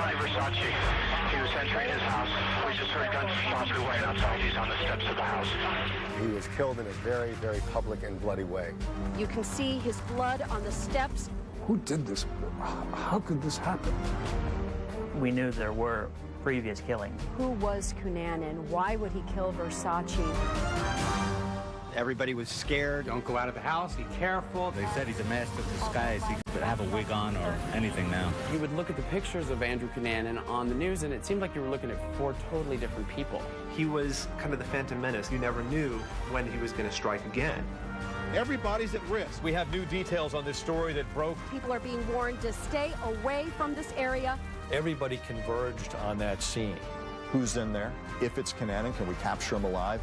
Gianni Versace. He was entering his house. We just heard gunshots going outside. He's on the steps of the house. He was killed in a very, very public and bloody way. You can see his blood on the steps. Who did this? How could this happen? We knew there were previous killings. Who was Cunanan? Why would he kill Versace? Everybody was scared. Don't go out of the house, be careful. They said he's a master of disguise. He could have a wig on or anything now. You would look at the pictures of Andrew Cunanan on the news, and it seemed like you were looking at four totally different people. He was kind of the Phantom Menace. You never knew when he was going to strike again. Everybody's at risk. We have new details on this story that broke. People are being warned to stay away from this area. Everybody converged on that scene. Who's in there? If it's Cunanan, can we capture him alive?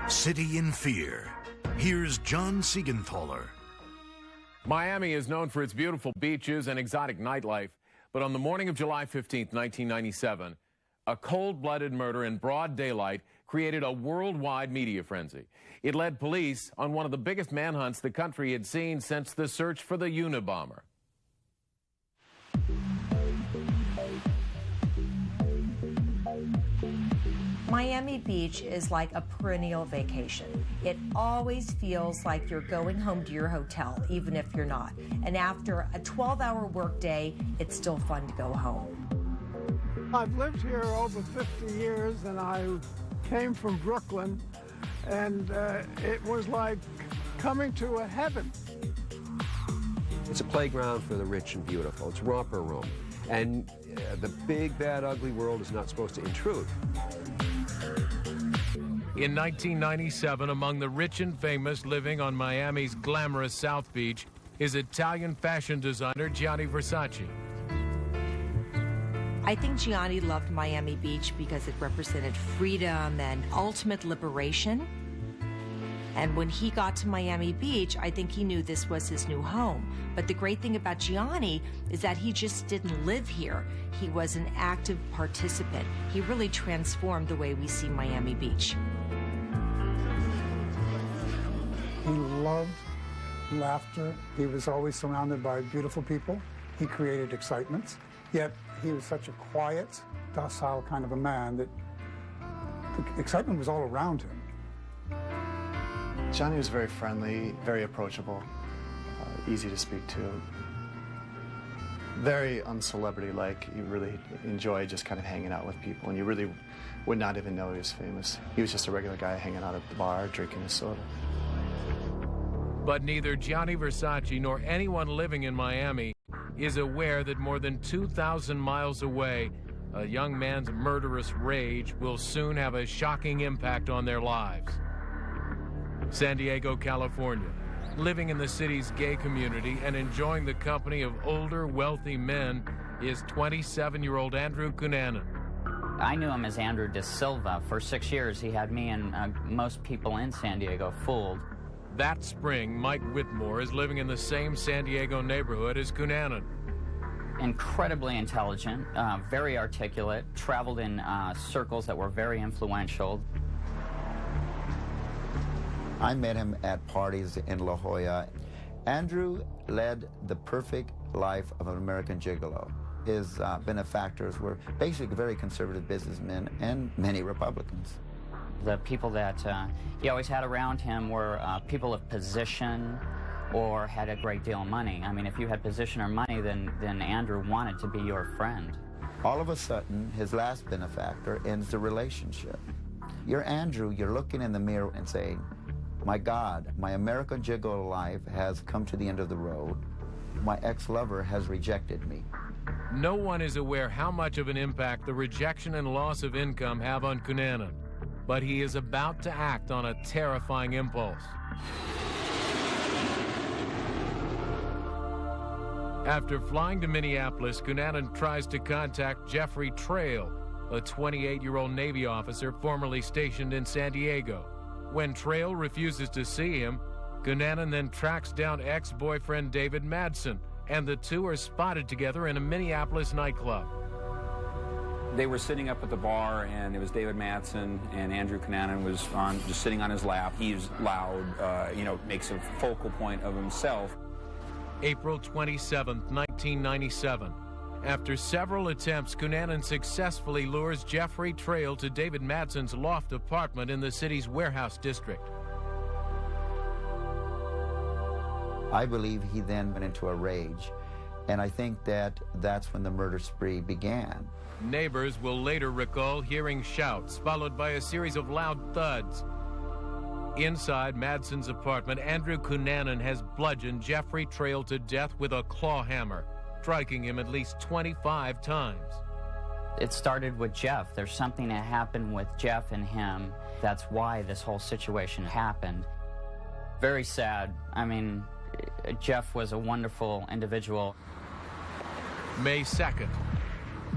City in fear. Here's John Siegenthaler. Miami is known for its beautiful beaches and exotic nightlife, but on the morning of July 15, 1997, a cold-blooded murder in broad daylight created a worldwide media frenzy. It led police on one of the biggest manhunts the country had seen since the search for the Unabomber. Miami Beach is like a perennial vacation. It always feels like you're going home to your hotel, even if you're not. And after a 12-hour workday, it's still fun to go home. I've lived here over 50 years, and I came from Brooklyn, and it was like coming to a heaven. It's a playground for the rich and beautiful. It's romper room. And the big, bad, ugly world is not supposed to intrude. In 1997, among the rich and famous living on Miami's glamorous South Beach is Italian fashion designer Gianni Versace. I think Gianni loved Miami Beach because it represented freedom and ultimate liberation. And when he got to Miami Beach, I think he knew this was his new home. But the great thing about Gianni is that he just didn't live here. He was an active participant. He really transformed the way we see Miami Beach. He loved laughter. He was always surrounded by beautiful people. He created excitement. Yet he was such a quiet, docile kind of a man that the excitement was all around him. Gianni was very friendly, very approachable, easy to speak to. Very uncelebrity-like. You really enjoy just kind of hanging out with people, and you really would not even know he was famous. He was just a regular guy hanging out at the bar, drinking his soda. But neither Gianni Versace nor anyone living in Miami is aware that more than 2,000 miles away, a young man's murderous rage will soon have a shocking impact on their lives. San Diego, California, living in the city's gay community and enjoying the company of older, wealthy men, is 27-year-old Andrew Cunanan. I knew him as Andrew De Silva. For 6 years, he had me and most people in San Diego fooled. That spring, Mike Whitmore is living in the same San Diego neighborhood as Cunanan. Incredibly intelligent, very articulate, traveled in circles that were very influential. I met him at parties in La Jolla. Andrew led the perfect life of an American gigolo. His benefactors were basically very conservative businessmen and many Republicans. The people that he always had around him were people of position or had a great deal of money. I mean, if you had position or money, then Andrew wanted to be your friend. All of a sudden, his last benefactor ends the relationship. You're Andrew, you're looking in the mirror and saying, my God, my American gigolo life has come to the end of the road. My ex-lover has rejected me. No one is aware how much of an impact the rejection and loss of income have on Cunanan, but he is about to act on a terrifying impulse. After flying to Minneapolis, Cunanan tries to contact Jeffrey Trail, a 28-year-old Navy officer formerly stationed in San Diego. When Trail refuses to see him, Cunanan then tracks down ex-boyfriend David Madsen, and the two are spotted together in a Minneapolis nightclub. They were sitting up at the bar, and it was David Madsen, and Andrew Cunanan was just sitting on his lap. He's loud, makes a focal point of himself. April 27, 1997. After several attempts, Cunanan successfully lures Jeffrey Trail to David Madsen's loft apartment in the city's warehouse district. I believe he then went into a rage, and I think that's when the murder spree began. Neighbors will later recall hearing shouts, followed by a series of loud thuds. Inside Madsen's apartment, Andrew Cunanan has bludgeoned Jeffrey Trail to death with a claw hammer, striking him at least 25 times. It started with Jeff. There's something that happened with Jeff and him. That's why this whole situation happened. Very sad. I mean, Jeff was a wonderful individual. May 2nd.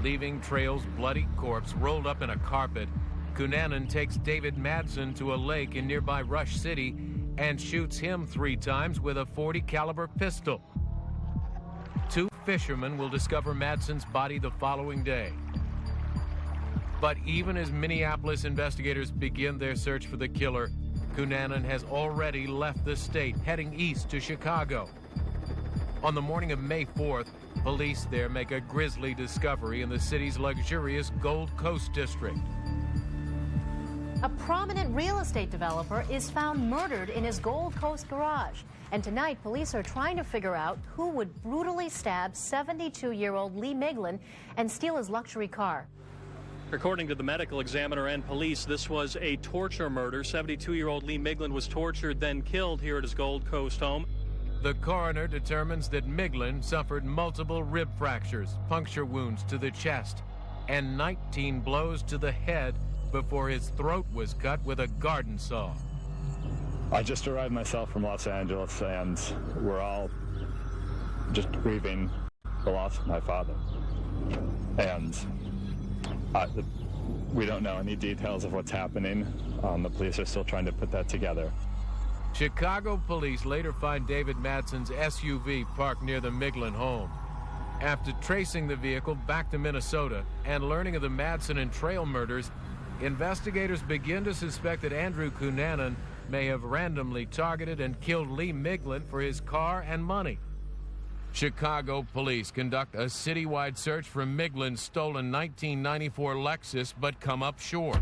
Leaving Trail's bloody corpse rolled up in a carpet, Cunanan takes David Madsen to a lake in nearby Rush City and shoots him 3 times with a .40 caliber pistol. 2 fishermen will discover Madsen's body the following day. But even as Minneapolis investigators begin their search for the killer, Cunanan has already left the state, heading east to Chicago. On the morning of May 4th, police there make a grisly discovery in the city's luxurious Gold Coast district. A prominent real estate developer is found murdered in his Gold Coast garage. And tonight, police are trying to figure out who would brutally stab 72-year-old Lee Miglin and steal his luxury car. According to the medical examiner and police, this was a torture murder. 72-year-old Lee Miglin was tortured, then killed here at his Gold Coast home. The coroner determines that Miglin suffered multiple rib fractures, puncture wounds to the chest, and 19 blows to the head before his throat was cut with a garden saw. I just arrived myself from Los Angeles, and we're all just grieving the loss of my father. And we don't know any details of what's happening. The police are still trying to put that together. Chicago police later find David Madsen's SUV parked near the Miglin home. After tracing the vehicle back to Minnesota and learning of the Madsen and Trail murders, investigators begin to suspect that Andrew Cunanan may have randomly targeted and killed Lee Miglin for his car and money. Chicago police conduct a citywide search for Miglin's stolen 1994 Lexus, but come up short.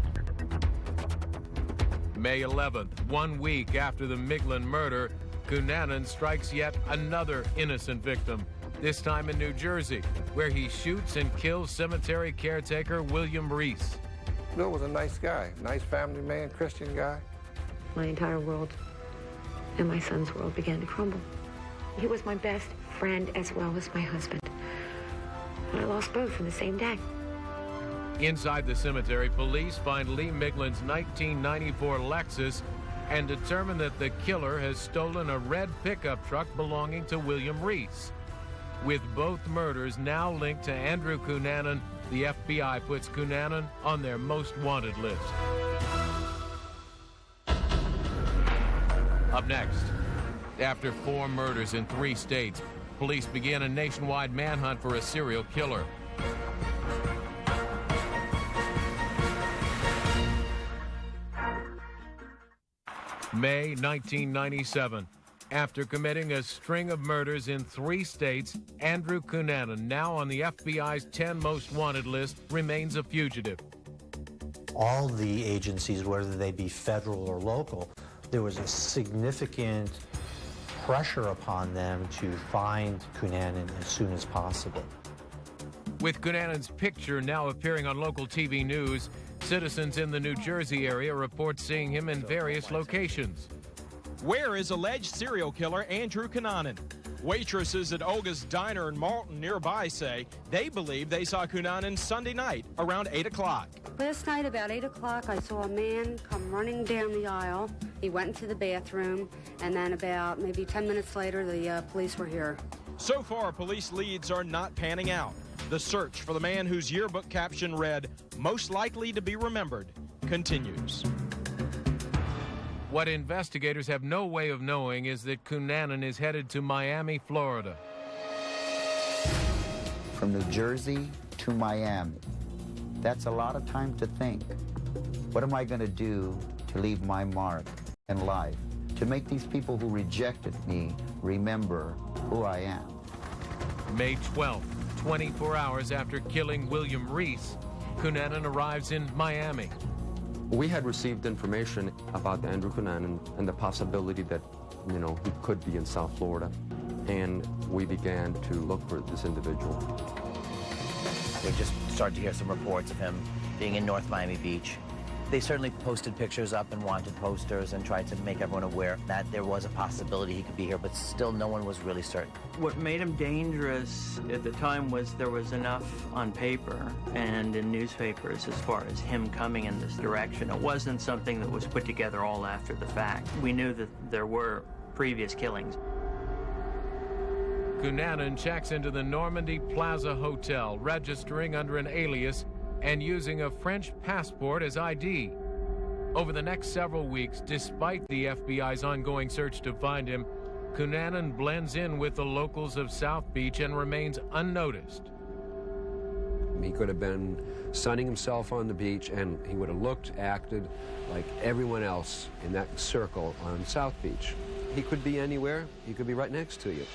May 11th, 1 week after the Miglin murder, Cunanan strikes yet another innocent victim, this time in New Jersey, where he shoots and kills cemetery caretaker William Reese. Bill was a nice guy, nice family man, Christian guy. My entire world and my son's world began to crumble. He was my best friend as well as my husband. And I lost both in the same day. Inside the cemetery, police find Lee Miglin's 1994 Lexus and determine that the killer has stolen a red pickup truck belonging to William Reese. With both murders now linked to Andrew Cunanan, the FBI puts Cunanan on their most wanted list. Up next, after 4 murders in 3 states, police begin a nationwide manhunt for a serial killer. May 1997. After committing a string of murders in 3 states, Andrew Cunanan, now on the FBI's 10 most wanted list, remains a fugitive. All the agencies, whether they be federal or local, there was a significant pressure upon them to find Cunanan as soon as possible. With Cunanan's picture now appearing on local TV news, citizens in the New Jersey area report seeing him in various locations. Where is alleged serial killer Andrew Cunanan? Waitresses at Olga's Diner in Malton nearby say they believe they saw Cunanan Sunday night around 8 o'clock. Last night about 8 o'clock, I saw a man come running down the aisle. He went into the bathroom, and then about maybe 10 minutes later, the police were here. So far, police leads are not panning out. The search for the man whose yearbook caption read, "Most likely to be remembered," continues. What investigators have no way of knowing is that Cunanan is headed to Miami, Florida. From New Jersey to Miami. That's a lot of time to think. What am I going to do to leave my mark in life? To make these people who rejected me remember who I am. May 12th, 24 hours after killing William Reese, Cunanan arrives in Miami. We had received information about Andrew Cunanan and the possibility that, he could be in South Florida. And we began to look for this individual. We just started to hear some reports of him being in North Miami Beach. They certainly posted pictures up and wanted posters and tried to make everyone aware that there was a possibility he could be here, but still no one was really certain. What made him dangerous at the time was there was enough on paper and in newspapers as far as him coming in this direction. It wasn't something that was put together all after the fact. We knew that there were previous killings. Cunanan checks into the Normandy Plaza Hotel, registering under an alias and using a French passport as ID. Over the next several weeks, despite the FBI's ongoing search to find him, Cunanan blends in with the locals of South Beach and remains unnoticed. He could have been sunning himself on the beach, and he would have acted like everyone else in that circle on South Beach. He could be anywhere. He could be right next to you.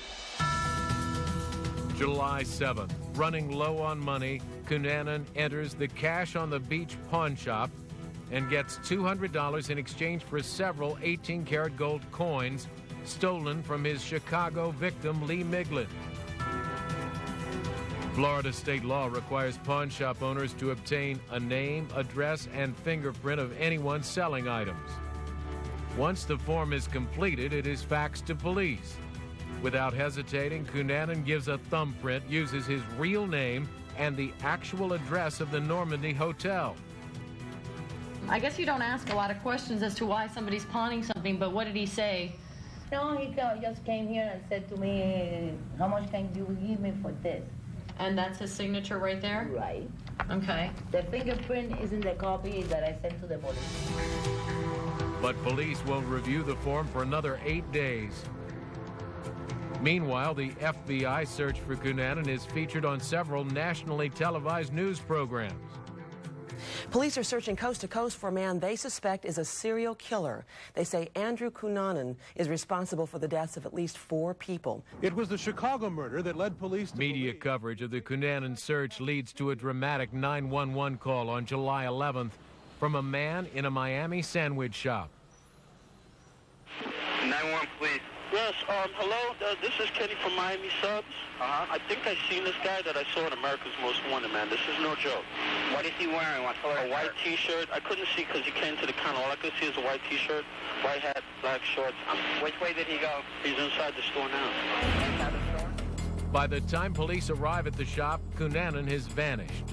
July 7th, running low on money, Cunanan enters the Cash on the Beach pawn shop and gets $200 in exchange for several 18-karat gold coins stolen from his Chicago victim, Lee Miglin. Florida state law requires pawn shop owners to obtain a name, address, and fingerprint of anyone selling items. Once the form is completed, it is faxed to police. Without hesitating, Cunanan gives a thumbprint, uses his real name, and the actual address of the Normandy Hotel. I guess you don't ask a lot of questions as to why somebody's pawning something, but what did he say? No, he just came here and said to me, how much can you give me for this? And that's his signature right there? Right. Okay. The fingerprint is in the copy that I sent to the police. But police won't review the form for another 8 days. Meanwhile, the FBI search for Cunanan is featured on several nationally televised news programs. Police are searching coast to coast for a man they suspect is a serial killer. They say Andrew Cunanan is responsible for the deaths of at least 4 people. It was the Chicago murder that led police to Media coverage of the Cunanan search leads to a dramatic 911 call on July 11th from a man in a Miami sandwich shop. 911, please. Yes, hello, this is Kenny from Miami Subs. I think I seen this guy that I saw in America's Most Wanted, man. This is no joke. What is he wearing? What color? A white T-shirt. I couldn't see because he came to the counter. All I could see is a white T-shirt, white hat, black shorts. Which way did he go? He's inside the store now. Inside the store? By the time police arrive at the shop, Cunanan has vanished.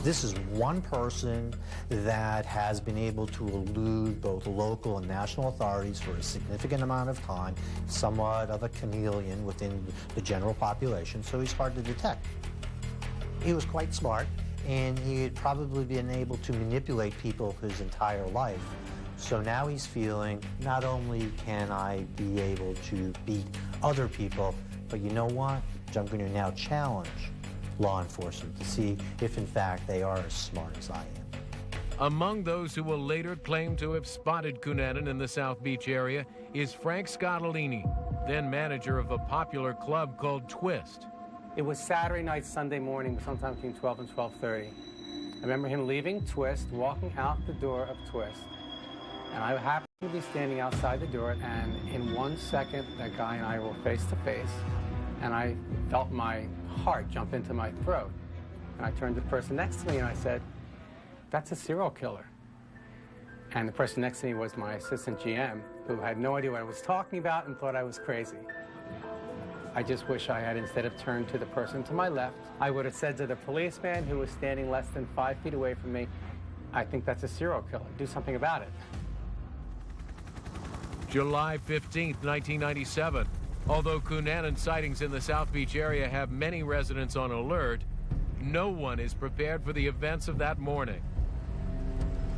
This is one person that has been able to elude both local and national authorities for a significant amount of time, somewhat of a chameleon within the general population, so he's hard to detect. He was quite smart, and he had probably been able to manipulate people his entire life. So now he's feeling, not only can I be able to beat other people, but you know what? I'm going to now challenge law enforcement to see if, in fact, they are as smart as I am. Among those who will later claim to have spotted Cunanan in the South Beach area is Frank Scottolini, then manager of a popular club called Twist. It was Saturday night, Sunday morning, sometime between 12 and 12:30. I remember him leaving Twist, walking out the door of Twist, and I happened to be standing outside the door, and in 1 second, that guy and I were face to face, and I felt my heart jump into my throat. And I turned to the person next to me and I said, that's a serial killer. And the person next to me was my assistant GM, who had no idea what I was talking about and thought I was crazy. I just wish I had, instead of turned to the person to my left, I would have said to the policeman who was standing less than 5 feet away from me, I think that's a serial killer. Do something about it. July 15th, 1997. Although Cunanan sightings in the South Beach area have many residents on alert, no one is prepared for the events of that morning.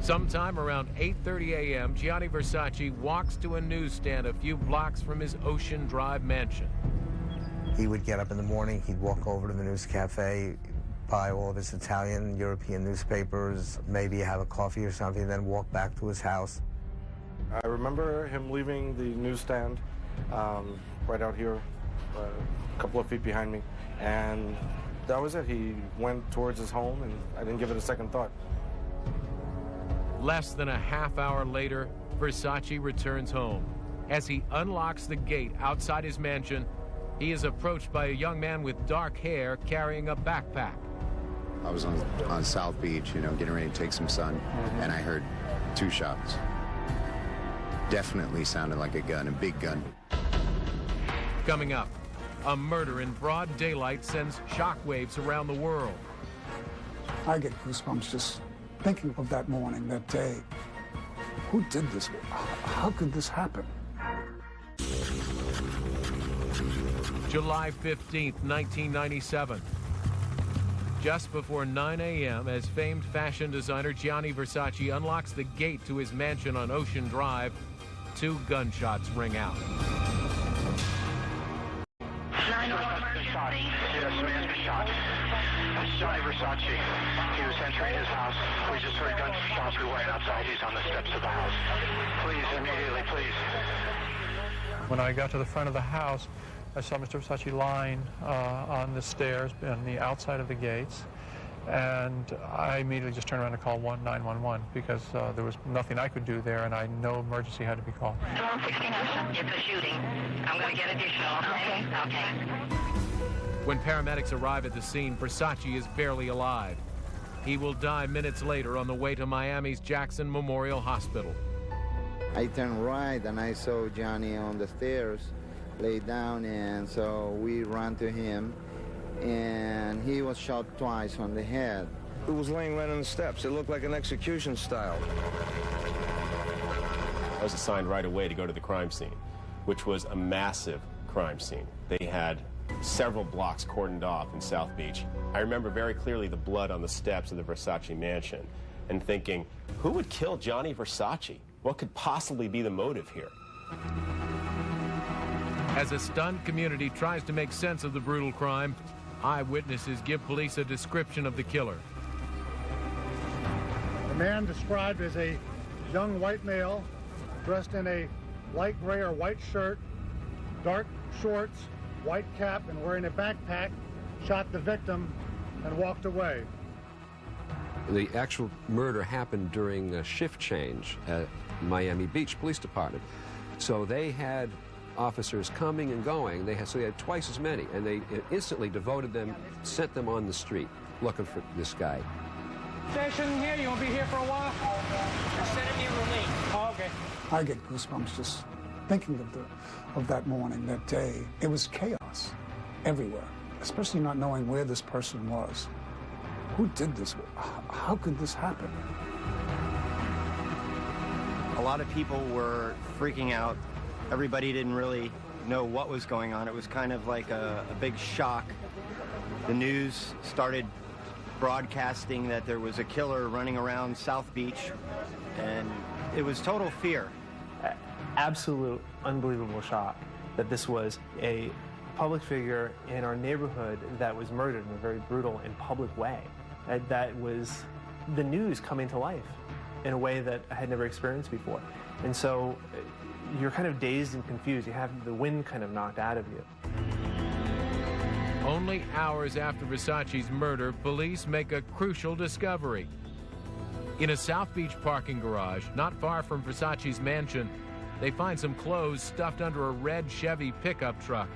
Sometime around 8:30 a.m., Gianni Versace walks to a newsstand a few blocks from his Ocean Drive mansion. He would get up in the morning, he'd walk over to the news cafe, buy all of his Italian, European newspapers, maybe have a coffee or something, then walk back to his house. I remember him leaving the newsstand right out here, a couple of feet behind me, and that was it. He went towards his home, and I didn't give it a second thought. Less than a half hour later, Versace returns home. As he unlocks the gate outside his mansion, he is approached by a young man with dark hair carrying a backpack. I was on South Beach, getting ready to take some sun, and I heard 2 shots. Definitely sounded like a gun, a big gun. Coming up, a murder in broad daylight sends shockwaves around the world. I get goosebumps just thinking of that morning, that day. Who did this? How could this happen? July 15th, 1997. Just before 9 a.m., as famed fashion designer Gianni Versace unlocks the gate to his mansion on Ocean Drive, 2 gunshots ring out. Yes, man's been shot. That's Gianni Versace. He was entering his house. We just heard gunshots. We went outside. He's on the steps of the house. Please, immediately, please. When I got to the front of the house, I saw Mr. Versace lying on the stairs on the outside of the gates, and I immediately just turned around to call 911 because there was nothing I could do there, and I know emergency had to be called. Storm 16 Ocean, it's a shooting. I'm going to get additional. Okay. When paramedics arrive at the scene, Versace is barely alive. He will die minutes later on the way to Miami's Jackson Memorial Hospital. I turned right and I saw Gianni on the stairs, lay down, and so we ran to him, and he was shot twice on the head. It was laying right on the steps. It looked like an execution style. I was assigned right away to go to the crime scene, which was a massive crime scene. They had several blocks cordoned off in South Beach. I remember very clearly the blood on the steps of the Versace mansion and thinking, who would kill Gianni Versace? What could possibly be the motive here? As a stunned community tries to make sense of the brutal crime, eyewitnesses give police a description of the killer. The man described as a young white male dressed in a light gray or white shirt, dark shorts, white cap, and wearing a backpack, shot the victim and walked away. The actual murder happened during a shift change at Miami Beach Police Department. So they had officers coming and going. So they had twice as many, and they instantly devoted them, sent them on the street looking for this guy. Station here, you won't be here for a while? Send him your relief. Oh, okay. I get goosebumps just thinking of that morning, that day. It was chaos everywhere, especially not knowing where this person was. Who did this? How could this happen? A lot of people were freaking out. Everybody didn't really know what was going on. It was kind of like a big shock. The news started broadcasting that there was a killer running around South Beach, and it was total fear. Absolute unbelievable shock that this was a public figure in our neighborhood that was murdered in a very brutal and public way. That was the news coming to life in a way that I had never experienced before. And so you're kind of dazed and confused. You have the wind kind of knocked out of you. Only hours after Versace's murder, police make a crucial discovery. In a South Beach parking garage, not far from Versace's mansion, they find some clothes stuffed under a red Chevy pickup truck.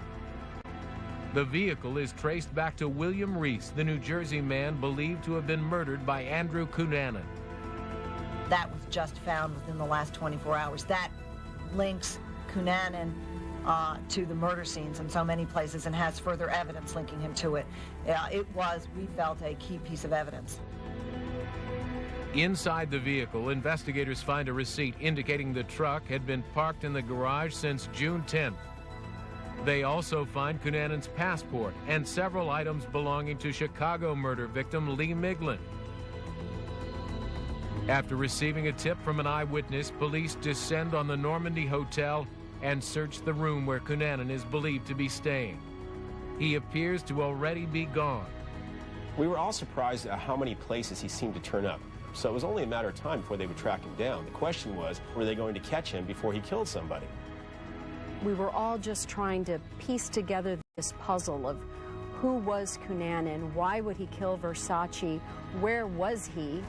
The vehicle is traced back to William Reese, the New Jersey man believed to have been murdered by Andrew Cunanan. That was just found within the last 24 hours. That links Cunanan to the murder scenes in so many places and has further evidence linking him to it. It was, we felt, a key piece of evidence. Inside the vehicle, investigators find a receipt indicating the truck had been parked in the garage since June 10th. They also find Cunanan's passport and several items belonging to Chicago murder victim Lee Miglin. After receiving a tip from an eyewitness, police descend on the Normandy Hotel and search the room where Cunanan is believed to be staying. He appears to already be gone. We were all surprised at how many places he seemed to turn up. So it was only a matter of time before they would track him down. The question was, were they going to catch him before he killed somebody? We were all just trying to piece together this puzzle of who was Cunanan, why would he kill Versace, where was he?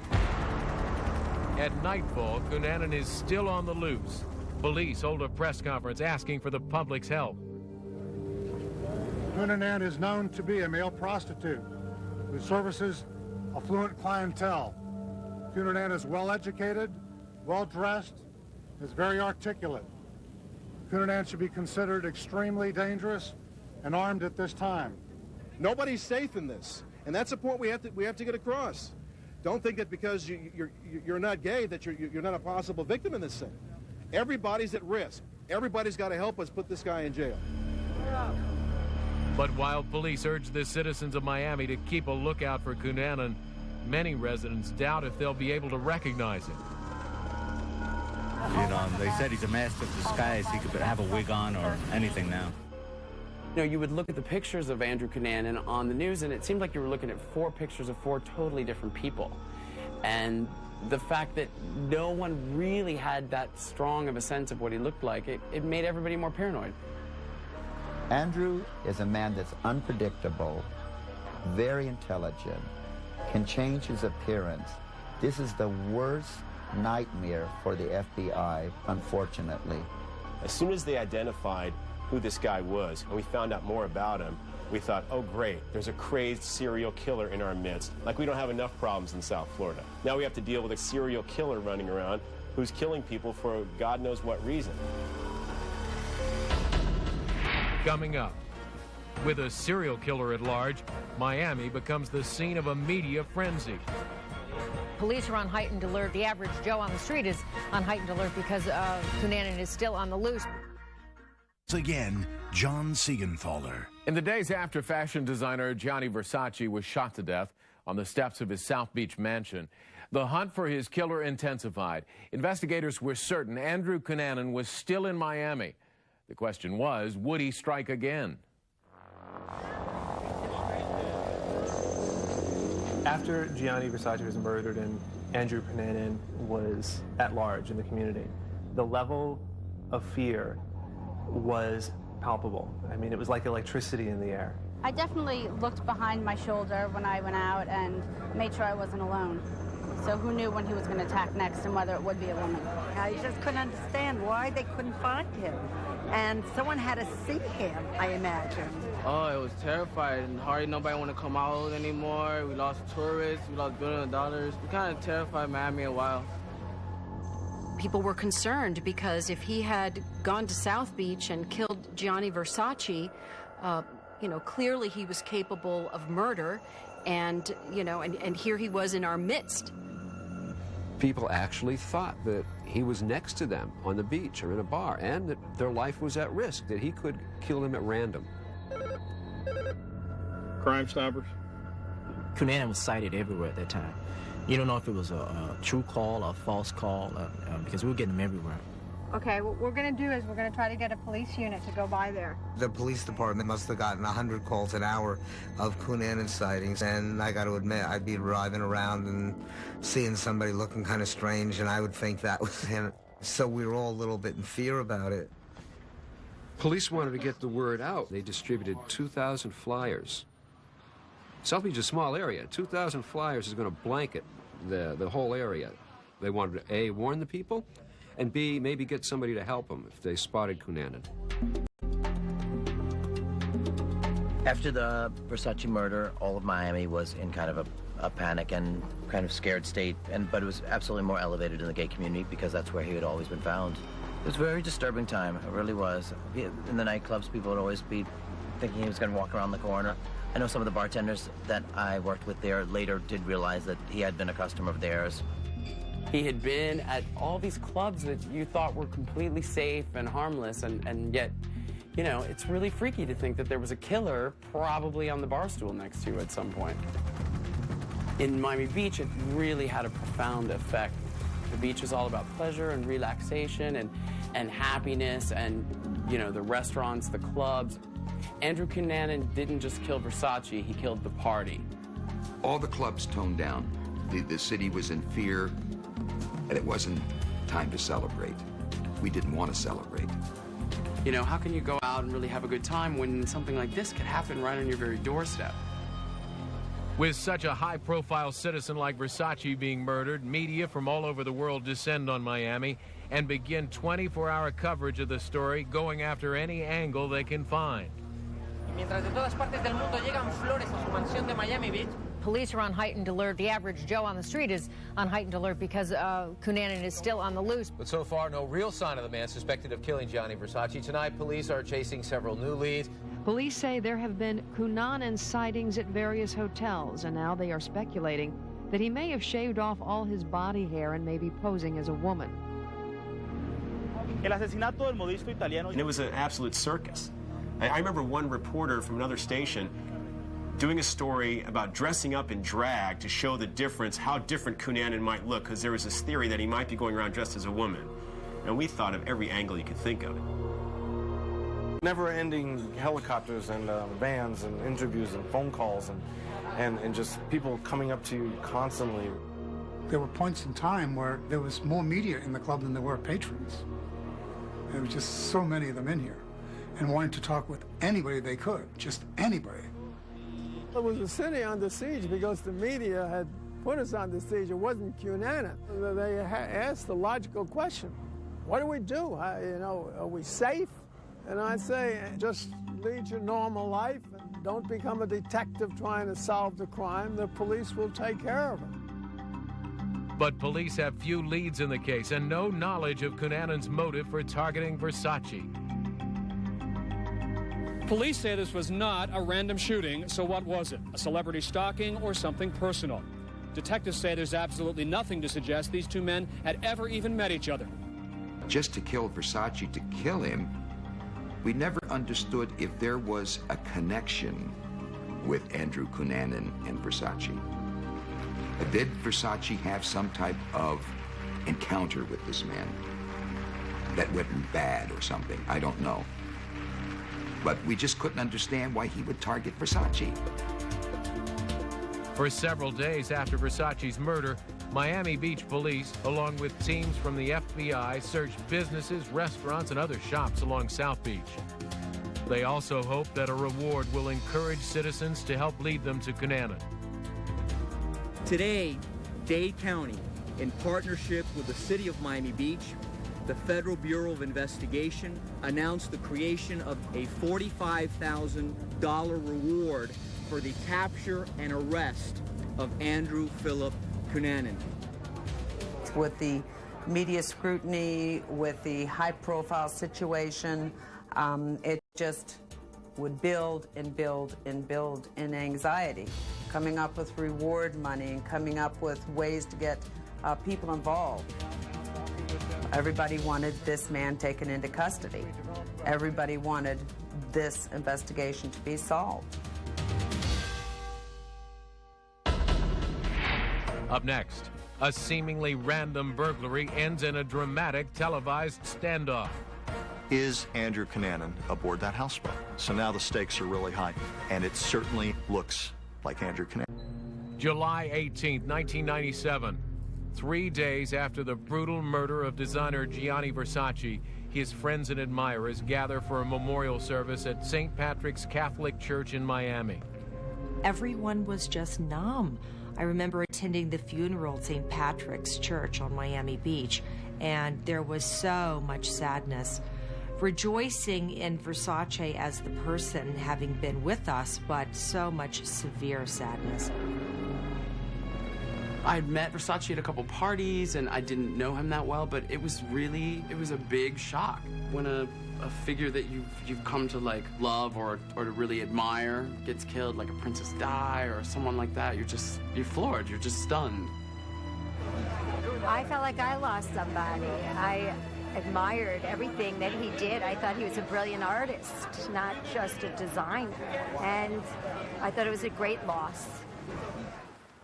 At nightfall, Cunanan is still on the loose. Police hold a press conference asking for the public's help. Cunanan is known to be a male prostitute who services affluent clientele. Cunanan is well-educated, well-dressed, is very articulate. Cunanan should be considered extremely dangerous and armed at this time. Nobody's safe in this, and that's the point we have to get across. Don't think that because you're not gay that you're not a possible victim in this thing. Everybody's at risk. Everybody's got to help us put this guy in jail. But while police urge the citizens of Miami to keep a lookout for Cunanan, many residents doubt if they'll be able to recognize him. You know, they said he's a master of disguise. He could have a wig on or anything now. You know, you would look at the pictures of Andrew Cunanan on the news, and it seemed like you were looking at 4 pictures of 4 totally different people. And the fact that no one really had that strong of a sense of what he looked like, it made everybody more paranoid. Andrew is a man that's unpredictable, very intelligent, can change his appearance. This is the worst nightmare for the FBI, unfortunately. As soon as they identified who this guy was and we found out more about him, we thought, oh great, there's a crazed serial killer in our midst. Like we don't have enough problems in South Florida. Now we have to deal with a serial killer running around who's killing people for God knows what reason. Coming up, with a serial killer at large, Miami becomes the scene of a media frenzy. Police are on heightened alert. The average Joe on the street is on heightened alert because Cunanan is still on the loose. Again, John Siegenthaler. In the days after fashion designer Gianni Versace was shot to death on the steps of his South Beach mansion, the hunt for his killer intensified. Investigators were certain Andrew Cunanan was still in Miami. The question was, would he strike again? After Gianni Versace was murdered and Andrew Cunanan was at large in the community, the level of fear was palpable. I mean, it was like electricity in the air. I definitely looked behind my shoulder when I went out and made sure I wasn't alone. So who knew when he was going to attack next and whether it would be a woman? I just couldn't understand why they couldn't find him. And someone had to see him, I imagine. Oh, it was terrifying. Hardly nobody want to come out anymore. We lost tourists. We lost billions of dollars. We kind of terrified Miami a while. People were concerned because if he had gone to South Beach and killed Gianni Versace, you know, clearly he was capable of murder, and, you know, and here he was in our midst. People actually thought that he was next to them on the beach or in a bar, and that their life was at risk, that he could kill them at random. Crime Stoppers. Cunanan was sighted everywhere at that time. You don't know if it was a true call or a false call, because we were getting them everywhere. Okay, what we're going to do is we're going to try to get a police unit to go by there. The police department must have gotten 100 calls an hour of Cunanan sightings, and I got to admit, I'd be driving around and seeing somebody looking kind of strange, and I would think that was him. So we were all a little bit in fear about it. Police wanted to get the word out. They distributed 2,000 flyers. South Beach is a small area. 2,000 flyers is going to blanket the whole area. They wanted to, A, warn the people, and B, maybe get somebody to help them if they spotted Cunanan. After the Versace murder, all of Miami was in kind of a panic and kind of scared state, but it was absolutely more elevated in the gay community because that's where he had always been found. It was a very disturbing time, it really was. In the nightclubs, people would always be thinking he was going to walk around the corner. I know some of the bartenders that I worked with there later did realize that he had been a customer of theirs. He had been at all these clubs that you thought were completely safe and harmless, and yet You know, it's really freaky to think that there was a killer probably on the bar stool next to you at some point. In Miami Beach, it really had a profound effect. The beach is all about pleasure and relaxation and happiness and, you know, the restaurants, the clubs. Andrew Cunanan didn't just kill Versace, he killed the party. All the clubs toned down. The city was in fear, and it wasn't time to celebrate. We didn't want to celebrate. You know, how can you go out and really have a good time when something like this could happen right on your very doorstep? With such a high-profile citizen like Versace being murdered, media from all over the world descend on Miami and begin 24-hour coverage of the story, going after any angle they can find. Mientras de todas partes del mundo llegan flores a su mansión de Miami Beach. Police are on heightened alert. The average Joe on the street is on heightened alert because Cunanan is still on the loose. But so far, no real sign of the man suspected of killing Gianni Versace. Tonight, police are chasing several new leads. Police say there have been Cunanan sightings at various hotels, and now they are speculating that he may have shaved off all his body hair and may be posing as a woman. El asesinato del Modesto italiano. And it was an absolute circus. I remember one reporter from another station doing a story about dressing up in drag to show the difference, how different Cunanan might look, because there was this theory that he might be going around dressed as a woman. And we thought of every angle you could think of. Never-ending helicopters and vans and interviews and phone calls and just people coming up to you constantly. There were points in time where there was more media in the club than there were patrons. There were just so many of them in here and wanted to talk with anybody they could, just anybody. It was a city under siege because the media had put us on the siege. It wasn't Cunanan. They asked the logical question, what do we do? Are we safe? And I say, just lead your normal life and don't become a detective trying to solve the crime. The police will take care of it. But police have few leads in the case and no knowledge of Cunanan's motive for targeting Versace. Police say this was not a random shooting, so what was it? A celebrity stalking or something personal? Detectives say there's absolutely nothing to suggest these two men had ever even met each other. Just to kill Versace, to kill him, we never understood if there was a connection with Andrew Cunanan and Versace. Did Versace have some type of encounter with this man that went bad or something? I don't know. But we just couldn't understand why he would target Versace. For several days after Versace's murder, Miami Beach police, along with teams from the FBI, searched businesses, restaurants, and other shops along South Beach. They also hope that a reward will encourage citizens to help lead them to Cunanan. Today, Dade County, in partnership with the City of Miami Beach, the Federal Bureau of Investigation announced the creation of a $45,000 reward for the capture and arrest of Andrew Phillip Cunanan. With the media scrutiny, with the high-profile situation, it just would build and build and build in anxiety, coming up with reward money and coming up with ways to get people involved. Everybody wanted this man taken into custody. Everybody wanted this investigation to be solved. Up next, a seemingly random burglary ends in a dramatic televised standoff. Is Andrew Cunanan aboard that houseboat? So now the stakes are really high, and it certainly looks like Andrew Cunanan. July 18, 1997. 3 days after the brutal murder of designer Gianni Versace, his friends and admirers gather for a memorial service at St. Patrick's Catholic Church in Miami. Everyone was just numb. I remember attending the funeral at St. Patrick's Church on Miami Beach, and there was so much sadness. Rejoicing in Versace as the person having been with us, but so much severe sadness. I'd met Versace at a couple parties, and I didn't know him that well, but it was a big shock when a figure that you've come to like love or to really admire gets killed, like a Princess Di or someone like that. You're floored. You're just stunned. I felt like I lost somebody. admired everything that he did. I thought he was a brilliant artist, not just a designer. And I thought it was a great loss.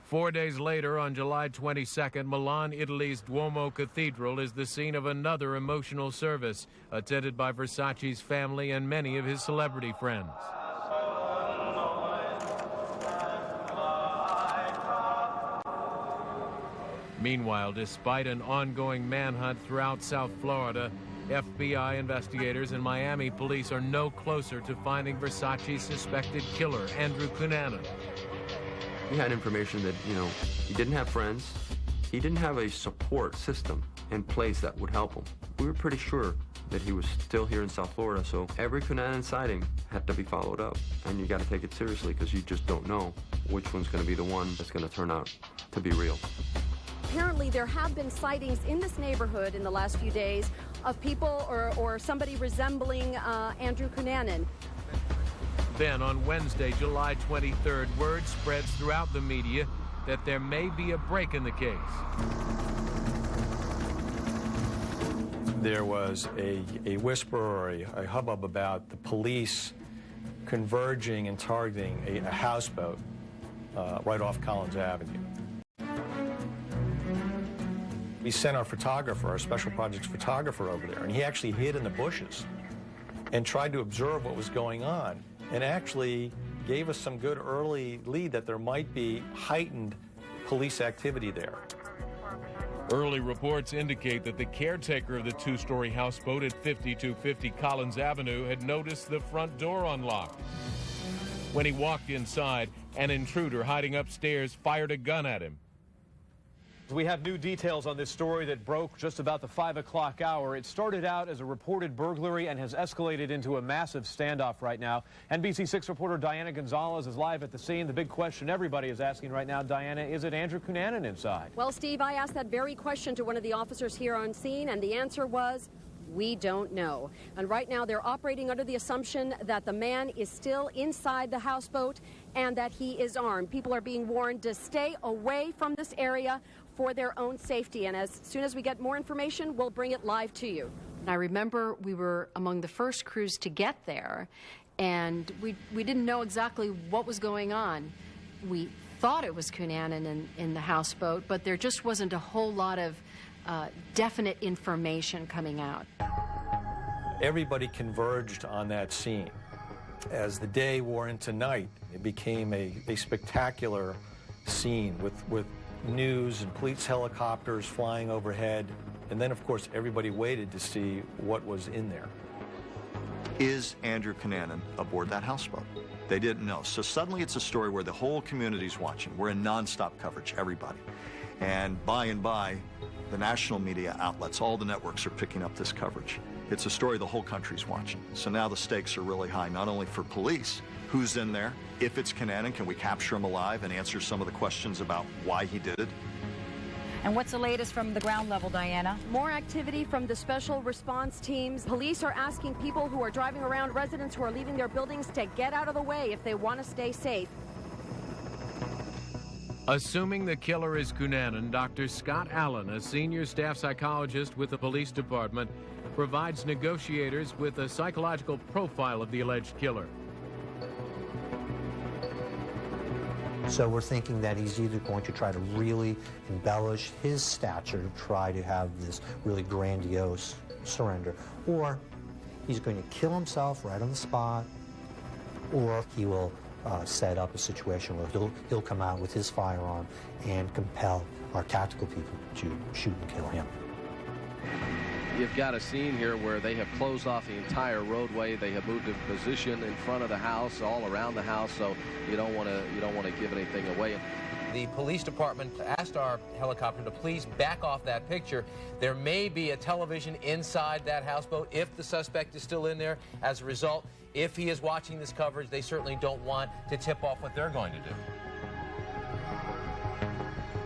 4 days later, on July 22nd, Milan, Italy's Duomo Cathedral is the scene of another emotional service, attended by Versace's family and many of his celebrity friends. Meanwhile, despite an ongoing manhunt throughout South Florida, FBI investigators and Miami police are no closer to finding Versace's suspected killer, Andrew Cunanan. We had information that, he didn't have friends. He didn't have a support system in place that would help him. We were pretty sure that he was still here in South Florida, so every Cunanan sighting had to be followed up. And you got to take it seriously because you just don't know which one's going to be the one that's going to turn out to be real. Apparently, there have been sightings in this neighborhood in the last few days of people or somebody resembling Andrew Cunanan. Then on Wednesday, July 23rd, word spreads throughout the media that there may be a break in the case. There was a whisper or a hubbub about the police converging and targeting a houseboat right off Collins Avenue. We sent our photographer, our special projects photographer over there, and he actually hid in the bushes and tried to observe what was going on, and actually gave us some good early lead that there might be heightened police activity there. Early reports indicate that the caretaker of the two-story houseboat at 5250 Collins Avenue had noticed the front door unlocked. When he walked inside, an intruder hiding upstairs fired a gun at him. We have new details on this story that broke just about the 5 o'clock hour. It started out as a reported burglary and has escalated into a massive standoff right now. NBC6 reporter Diana Gonzalez is live at the scene. The big question everybody is asking right now, Diana, is it Andrew Cunanan inside? Well, Steve, I asked that very question to one of the officers here on scene, and the answer was, we don't know. And right now they're operating under the assumption that the man is still inside the houseboat and that he is armed. People are being warned to stay away from this area for their own safety. And as soon as we get more information, we'll bring it live to you. And I remember we were among the first crews to get there, and we didn't know exactly what was going on. We thought it was Cunanan in the houseboat, but there just wasn't a whole lot of definite information coming out. Everybody converged on that scene. As the day wore into night, it became a spectacular scene with news and police helicopters flying overhead. And then, of course, everybody waited to see what was in there. Is Andrew Cunanan aboard that houseboat? They didn't know. So suddenly it's a story where the whole community's watching. We're in nonstop coverage, everybody. And by, the national media outlets, all the networks are picking up this coverage. It's a story the whole country's watching. So now the stakes are really high, not only for police, who's in there, if it's Cunanan, can we capture him alive and answer some of the questions about why he did it? And what's the latest from the ground level, Diana? More activity from the special response teams. Police are asking people who are driving around, residents who are leaving their buildings, to get out of the way if they want to stay safe. Assuming the killer is Cunanan, Dr. Scott Allen, a senior staff psychologist with the police department, provides negotiators with a psychological profile of the alleged killer. So we're thinking that he's either going to try to really embellish his stature to try to have this really grandiose surrender, or he's going to kill himself right on the spot, or he will set up a situation where he'll come out with his firearm and compel our tactical people to shoot and kill him. You've got a scene here where they have closed off the entire roadway. They have moved in position in front of the house, all around the house, so you don't want to give anything away. The police department asked our helicopter to please back off that picture. There may be a television inside that houseboat if the suspect is still in there. As a result, if he is watching this coverage, they certainly don't want to tip off what they're going to do.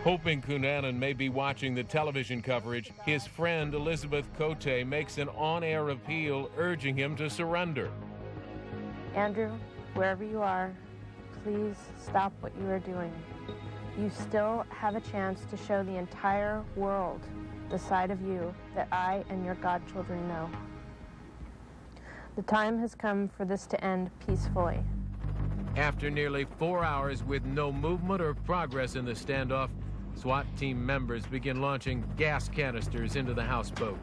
Hoping Cunanan may be watching the television coverage, his friend Elizabeth Cote makes an on-air appeal urging him to surrender. Andrew, wherever you are, please stop what you are doing. You still have a chance to show the entire world the side of you that I and your godchildren know. The time has come for this to end peacefully. After nearly 4 hours with no movement or progress in the standoff, SWAT team members begin launching gas canisters into the houseboat.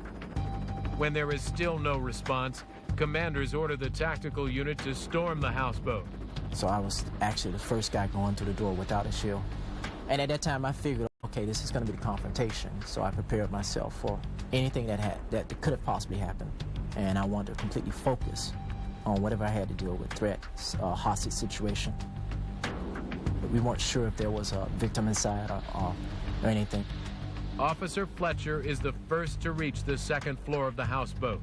When there is still no response, commanders order the tactical unit to storm the houseboat. So I was actually the first guy going through the door without a shield. And at that time I figured, okay, this is going to be the confrontation. So I prepared myself for anything that could have possibly happened. And I wanted to completely focus on whatever I had to deal with, threats, hostage situation. But we weren't sure if there was a victim inside or anything. Officer Fletcher is the first to reach the second floor of the houseboat.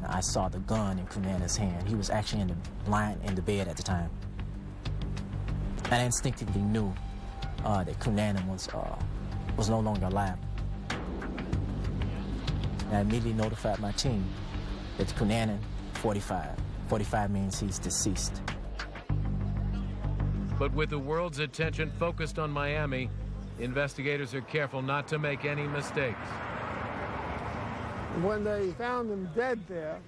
I saw the gun in Cunanan's hand. He was actually lying in the bed at the time. And I instinctively knew that Cunanan was no longer alive. And I immediately notified my team that Cunanan, 45. 45 means he's deceased. But with the world's attention focused on Miami, investigators are careful not to make any mistakes. When they found him dead there,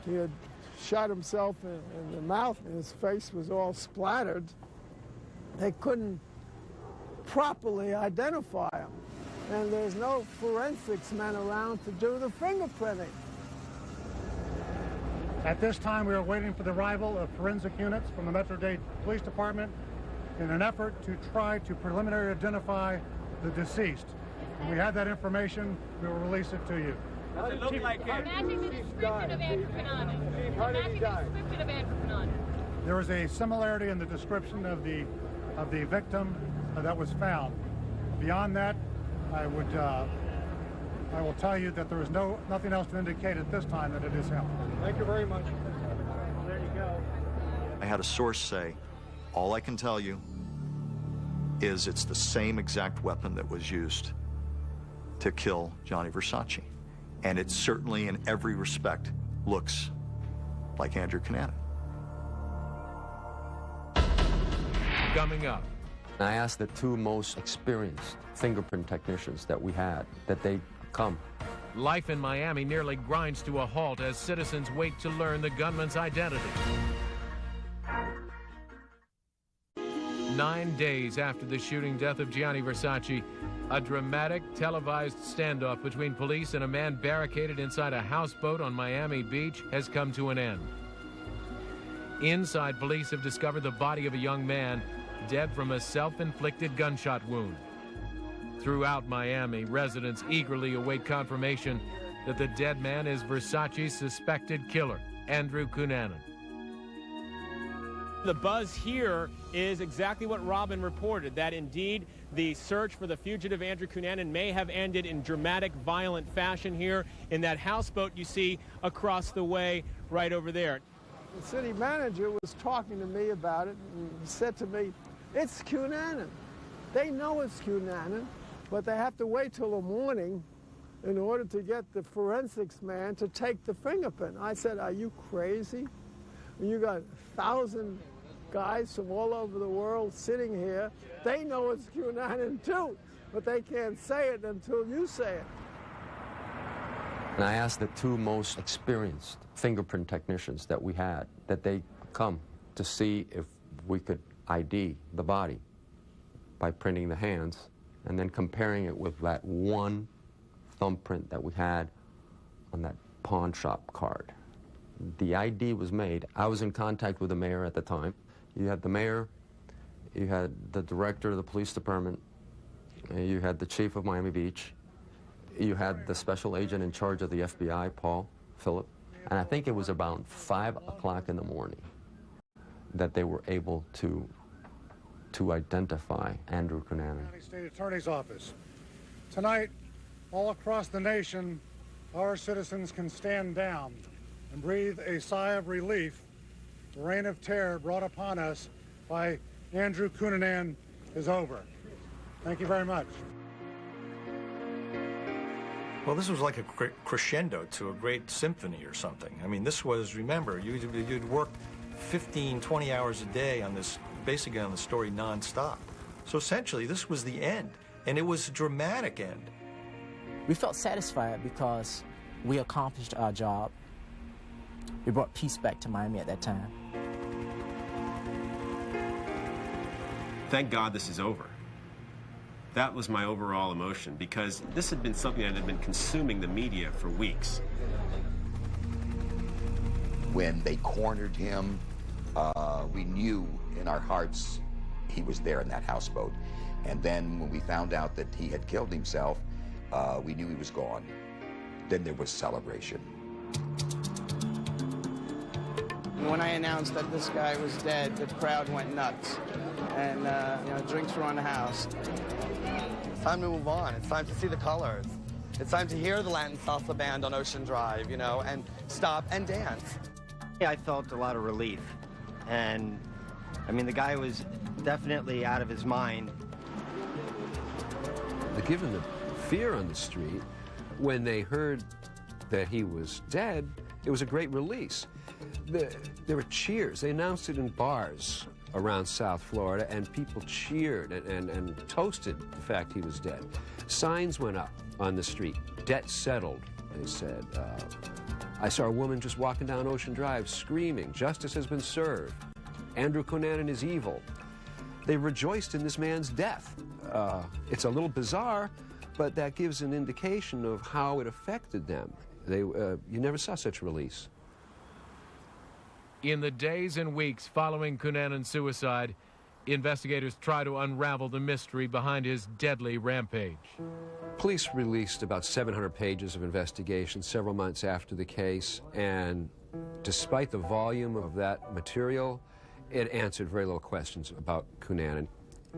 he had shot himself in the mouth and his face was all splattered. They couldn't properly identify him. And there's no forensics men around to do the fingerprinting. At this time, we are waiting for the arrival of forensic units from the Metro-Dade Police Department in an effort to try to preliminarily identify the deceased. When we have that information, we will release it to you. Does it look like it? Matching the description of Andrew Cunanan. Matching the description of Andrew Cunanan. There is a similarity in the description of the victim that was found. Beyond that, I will tell you that there is nothing else to indicate at this time that it is him. Thank you very much. There you go. I had a source say, all I can tell you is it's the same exact weapon that was used to kill Gianni Versace. And it certainly, in every respect, looks like Andrew Cunanan. Coming up. I asked the two most experienced fingerprint technicians that we had that they come. Life in Miami nearly grinds to a halt as citizens wait to learn the gunman's identity. 9 days after the shooting death of Gianni Versace, a dramatic televised standoff between police and a man barricaded inside a houseboat on Miami Beach has come to an end. Inside, police have discovered the body of a young man dead from a self-inflicted gunshot wound. Throughout Miami, residents eagerly await confirmation that the dead man is Versace's suspected killer, Andrew Cunanan. The buzz here is exactly what Robin reported, that indeed the search for the fugitive Andrew Cunanan may have ended in dramatic, violent fashion here in that houseboat you see across the way right over there. The city manager was talking to me about it and said to me, it's Cunanan. They know it's Cunanan, but they have to wait till the morning in order to get the forensics man to take the fingerprint. I said, are you crazy? You got 1,000 guys from all over the world sitting here. They know it's Cunanan too, but they can't say it until you say it. And I asked the two most experienced fingerprint technicians that we had that they come to see if we could ID the body by printing the hands and then comparing it with that one thumbprint that we had on that pawn shop card. The ID was made. I was in contact with the mayor at the time. You had the mayor, you had the director of the police department, you had the chief of Miami Beach, you had the special agent in charge of the FBI, Phillip, and I think it was about 5 o'clock in the morning that they were able to identify Andrew Cunanan. County State Attorney's Office. Tonight, all across the nation, our citizens can stand down and breathe a sigh of relief. The reign of terror brought upon us by Andrew Cunanan is over. Thank you very much. Well, this was like a crescendo to a great symphony or something. I mean, this was, remember, you'd work 15, 20 hours a day on this, basically on the story nonstop. So essentially, this was the end, and it was a dramatic end. We felt satisfied because we accomplished our job. We brought peace back to Miami at that time. Thank God this is over. That was my overall emotion, because this had been something that had been consuming the media for weeks. When they cornered him, we knew in our hearts he was there in that houseboat. And then when we found out that he had killed himself, we knew he was gone. Then there was celebration. When I announced that this guy was dead, the crowd went nuts. And, you know, drinks were on the house. It's time to move on. It's time to see the colors. It's time to hear the Latin salsa band on Ocean Drive, you know, and stop and dance. I felt a lot of relief. And, I mean, the guy was definitely out of his mind. Given the fear on the street, when they heard that he was dead, it was a great release. There were cheers. They announced it in bars around South Florida, and people cheered and toasted the fact he was dead. Signs went up on the street. Debt settled, they said. I saw a woman just walking down Ocean Drive screaming, "Justice has been served. Andrew Cunanan is evil." They rejoiced in this man's death. It's a little bizarre, but that gives an indication of how it affected them. You never saw such release. In the days and weeks following Cunanan's suicide, investigators try to unravel the mystery behind his deadly rampage. Police released about 700 pages of investigation several months after the case, and despite the volume of that material, it answered very little questions about Cunanan.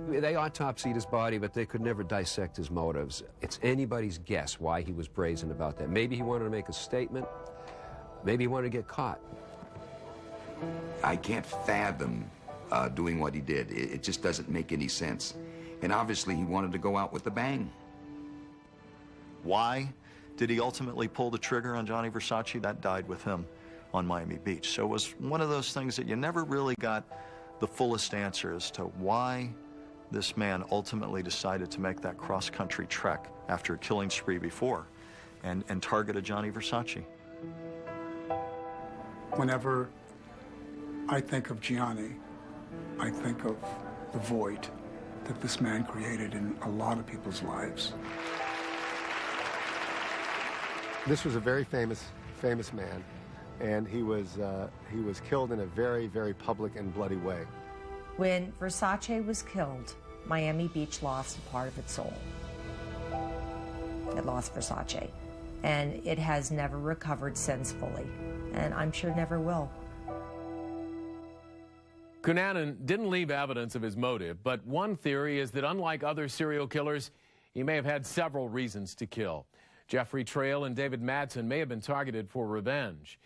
They autopsied his body, but they could never dissect his motives. It's anybody's guess why he was brazen about that. Maybe he wanted to make a statement. Maybe he wanted to get caught. I can't fathom doing what he did. It just doesn't make any sense. And obviously he wanted to go out with a bang. Why did he ultimately pull the trigger on Gianni Versace? That died with him on Miami Beach. So it was one of those things that you never really got the fullest answer as to why this man ultimately decided to make that cross-country trek after a killing spree before and targeted Gianni Versace. Whenever I think of Gianni, I think of the void that this man created in a lot of people's lives. This was a very famous man, and he was killed in a very, very public and bloody way. When Versace was killed, Miami Beach lost a part of its soul. It lost Versace, and it has never recovered since fully, and I'm sure never will. Cunanan didn't leave evidence of his motive, but one theory is that unlike other serial killers, he may have had several reasons to kill. Jeffrey Trail and David Madsen may have been targeted for revenge.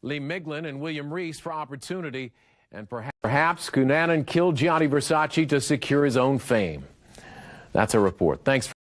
Lee Miglin and William Reese for opportunity, and perhaps Cunanan killed Gianni Versace to secure his own fame. That's a report. Thanks.